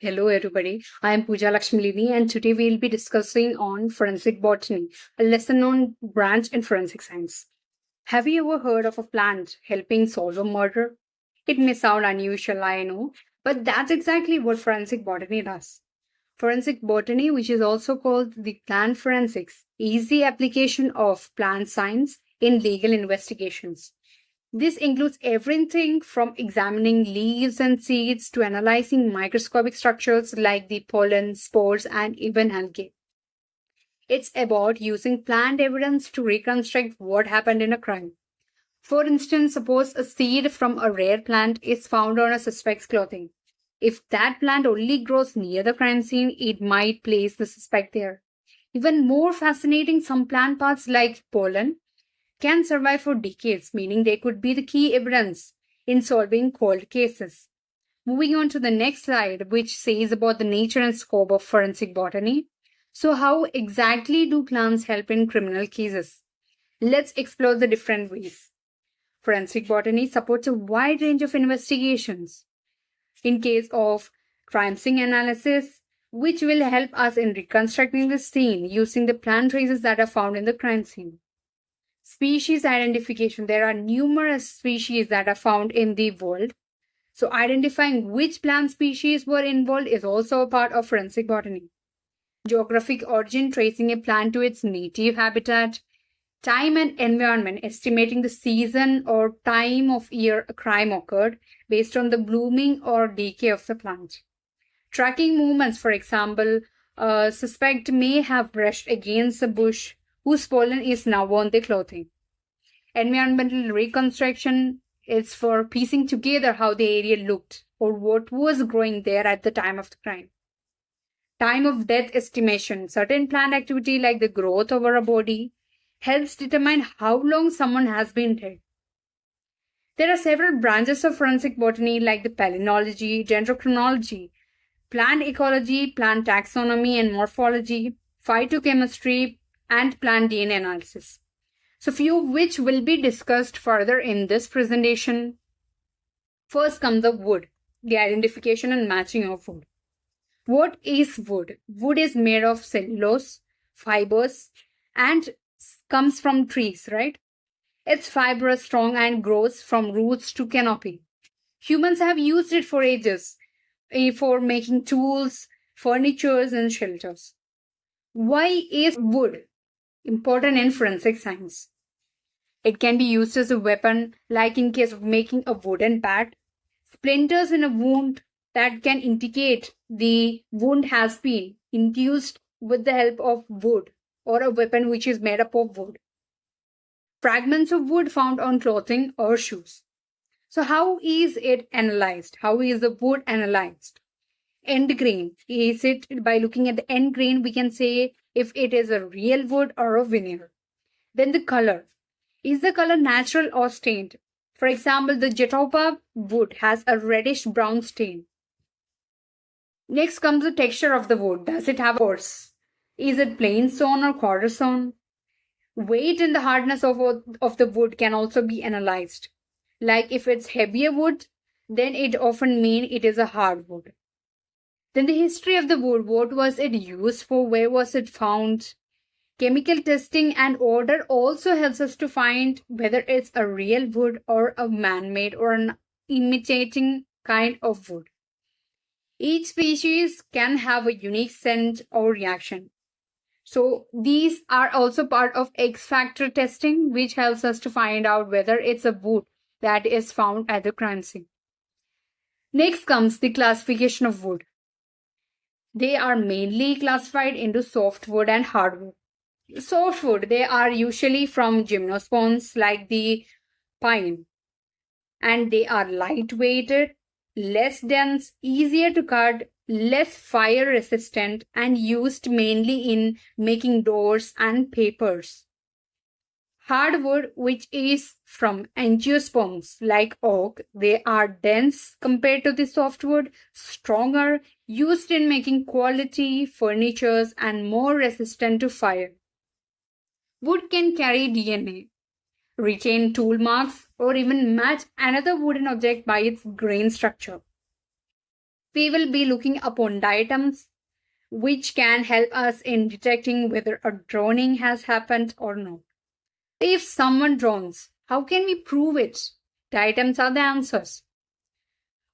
Hello everybody, I am Poojalakshmi Lini and today we will be discussing on Forensic Botany, a lesser known branch in forensic science. Have you ever heard of a plant helping solve a murder? It may sound unusual, I know, but that's exactly what Forensic Botany does. Forensic Botany, which is also called the plant forensics, is the application of plant science in legal investigations. This includes everything from examining leaves and seeds to analyzing microscopic structures like the pollen, spores, and even algae. It's about using plant evidence to reconstruct what happened in a crime. For instance, suppose a seed from a rare plant is found on a suspect's clothing. If that plant only grows near the crime scene, it might place the suspect there. Even more fascinating, some plant parts like pollen can survive for decades, meaning they could be the key evidence in solving cold cases. Moving on to the next slide, which says about the nature and scope of forensic botany. So, how exactly do plants help in criminal cases? Let's explore the different ways. Forensic botany supports a wide range of investigations. In case of crime scene analysis, which will help us in reconstructing the scene using the plant traces that are found in the crime scene. Species identification. There are numerous species that are found in the world. So identifying which plant species were involved is also a part of forensic botany. Geographic origin, tracing a plant to its native habitat. Time and environment, estimating the season or time of year a crime occurred based on the blooming or decay of the plant. Tracking movements, for example, a suspect may have brushed against a bush whose pollen is now on the clothing. Environmental reconstruction is for piecing together how the area looked or what was growing there at the time of the crime. Time of death estimation. Certain plant activity like the growth over a body helps determine how long someone has been dead. There are several branches of forensic botany like the palynology, dendrochronology, plant ecology, plant taxonomy and morphology, phytochemistry, and plant DNA analysis. So few of which will be discussed further in this presentation. First comes the wood, the identification and matching of wood. What is wood? Wood is made of cellulose, fibers, and comes from trees, right? It's fibrous, strong, and grows from roots to canopy. Humans have used it for ages, for making tools, furnitures, and shelters. Why is wood important in forensic science? It can be used as a weapon, like in case of making a wooden bat. Splinters in a wound that can indicate the wound has been induced with the help of wood or a weapon which is made up of wood. Fragments of wood found on clothing or shoes. So how is it analyzed? How is the wood analyzed? End grain. Is it by looking at the end grain we can say if it is a real wood or a veneer. Then the color. Is the color natural or stained? For example, the jatoba wood has a reddish brown stain. Next comes the texture of the wood. Does it have pores? Is it plain stone or quarter stone? Weight and the hardness of the wood can also be analyzed. Like if it's heavier wood, then it often means it is a hard wood. Then the history of the wood. What was it used for? Where was it found? Chemical testing and odor also helps us to find whether it's a real wood or a man-made or an imitating kind of wood. Each species can have a unique scent or reaction. So these are also part of X factor testing, which helps us to find out whether it's a wood that is found at the crime scene. Next comes the classification of wood. They are mainly classified into softwood and hardwood. Softwood, they are usually from gymnosperms like the pine, and they are lightweighted, less dense, easier to cut, less fire resistant, and used mainly in making doors and papers. Hardwood, which is from angiosperms like oak, they are dense compared to the softwood, stronger, used in making quality furnitures, and more resistant to fire. Wood can carry DNA, retain tool marks, or even match another wooden object by its grain structure. We will be looking upon diatoms, which can help us in detecting whether a drowning has happened or not. If someone drowns, how can we prove it? Diatoms are the answers.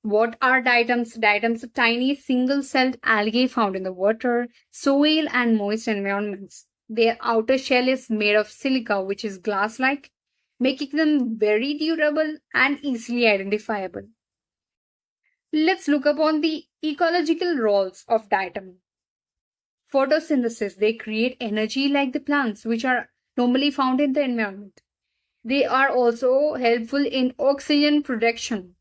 What are diatoms? Diatoms are tiny single-celled algae found in the water, soil, and moist environments. Their outer shell is made of silica, which is glass-like, making them very durable and easily identifiable. Let's look upon the ecological roles of diatom. Photosynthesis, they create energy like the plants, which are normally found in the environment. They are also helpful in oxygen production,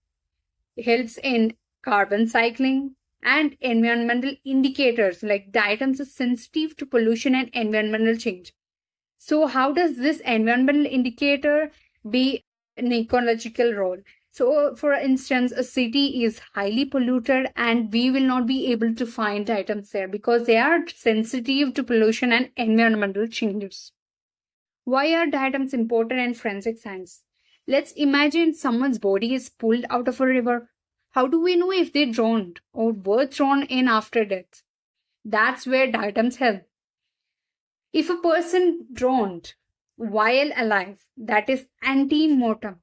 helps in carbon cycling, and environmental indicators like diatoms are sensitive to pollution and environmental change. So how does this environmental indicator be an ecological role? So for instance, a city is highly polluted and we will not be able to find items there because they are sensitive to pollution and environmental changes. Why are diatoms important in forensic science? Let's imagine someone's body is pulled out of a river. How do we know if they drowned or were thrown in after death? That's where diatoms help. If a person drowned while alive, that is ante-mortem.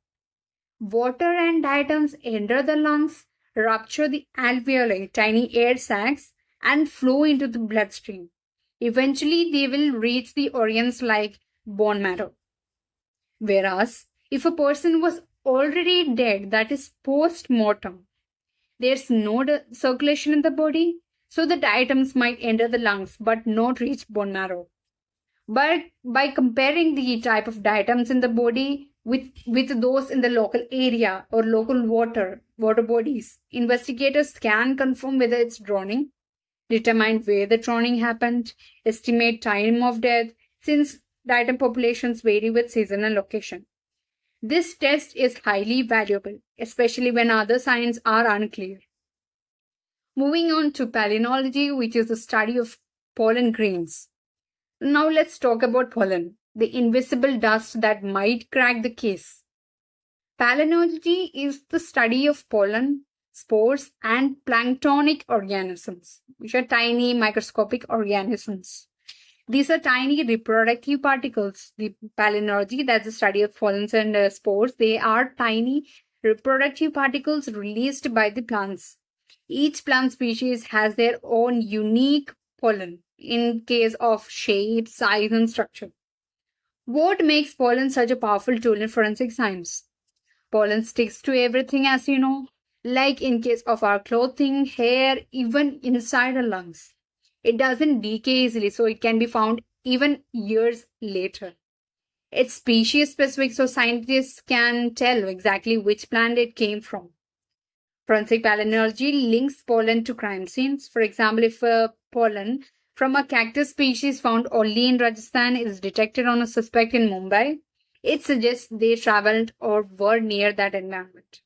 Water and diatoms enter the lungs, rupture the alveoli, tiny air sacs, and flow into the bloodstream. Eventually, they will reach the organs like bone marrow. Whereas, if a person was already dead, that is post-mortem, there's no circulation in the body, so the diatoms might enter the lungs but not reach bone marrow. But by comparing the type of diatoms in the body with those in the local area or local water bodies, investigators can confirm whether it's drowning, determine where the drowning happened, estimate time of death, since diatom populations vary with season and location. This test is highly valuable, especially when other signs are unclear. Moving on to palynology, which is the study of pollen grains. Now let's talk about pollen, the invisible dust that might crack the case. Palynology is the study of pollen, spores, and planktonic organisms, which are tiny microscopic organisms. These are tiny reproductive particles. The palynology, that's the study of pollens and spores, they are tiny reproductive particles released by the plants. Each plant species has their own unique pollen in case of shape, size, and structure. What makes pollen such a powerful tool in forensic science? Pollen sticks to everything, as you know, like in case of our clothing, hair, even inside our lungs. It doesn't decay easily, so it can be found even years later. It's species specific, so scientists can tell exactly which plant it came from. Forensic palynology links pollen to crime scenes. For example, if a pollen from a cactus species found only in Rajasthan is detected on a suspect in Mumbai, it suggests they traveled or were near that environment.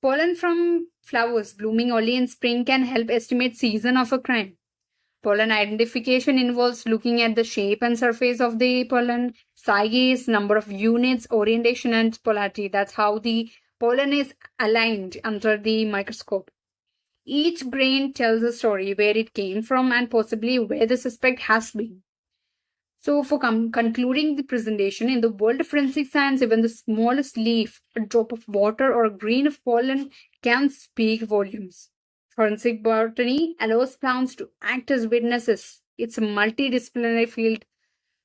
Pollen from flowers blooming only in spring can help estimate season of a crime. Pollen identification involves looking at the shape and surface of the pollen, size, number of units, orientation, and polarity. That's how the pollen is aligned under the microscope. Each grain tells a story where it came from and possibly where the suspect has been. So for concluding the presentation, in the world of forensic science, even the smallest leaf, a drop of water, or a grain of pollen can speak volumes. Forensic botany allows plants to act as witnesses. It's a multidisciplinary field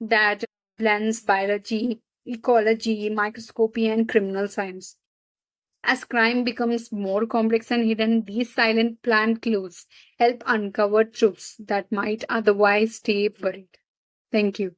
that blends biology, ecology, microscopy, and criminal science. As crime becomes more complex and hidden, these silent plant clues help uncover truths that might otherwise stay buried. Thank you.